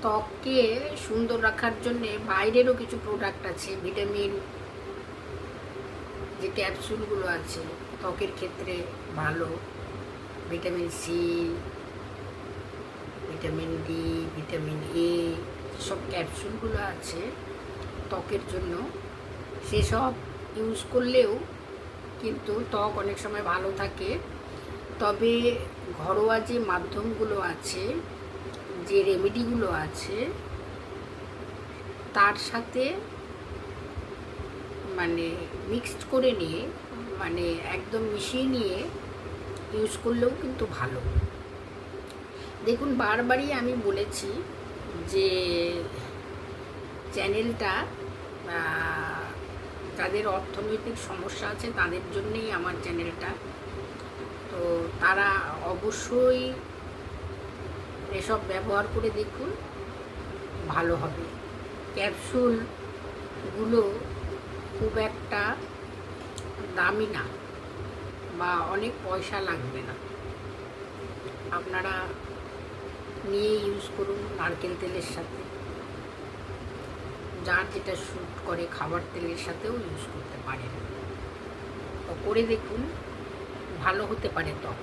ত্বককে সুন্দর রাখার জন্য বাইরেরও কিছু প্রোডাক্ট আছে। ভিটামিন যে ক্যাপসুলগুলো আছে ত্বকের ক্ষেত্রে ভালো। Vitamin C, vitamin D, vitamin A, যেসব ক্যাপসুলগুলো আছে ত্বকের জন্য, সেসব ইউজ করলেও কিন্তু ত্বক অনেক সময় ভালো থাকে। তবে ঘরোয়া যে মাধ্যমগুলো আছে, যে রেমেডিগুলো আছে, তার সাথে মানে মিক্সড করে নিয়ে, মানে একদম মিশিয়ে নিয়ে ইউজ করলেও কিন্তু ভালো। দেখুন, বারবারই আমি বলেছি যে চ্যানেলটা যাদের অর্থনৈতিক সমস্যা আছে তাদের জন্যেই আমার চ্যানেলটা। তো তারা অবশ্যই এসব ব্যবহার করে দেখুন, ভালো হবে। ক্যাপসুলগুলো খুব একটা দামি না, বা অনেক পয়সা লাগবে না। আপনারা নিয়ে ইউজ করুন নারকেল তেলের সাথে, যার যেটা স্যুট করে খাবার তেলের সাথেও ইউজ করতে পারেন। তো করে দেখুন, ভালো হতে পারে ত্বক।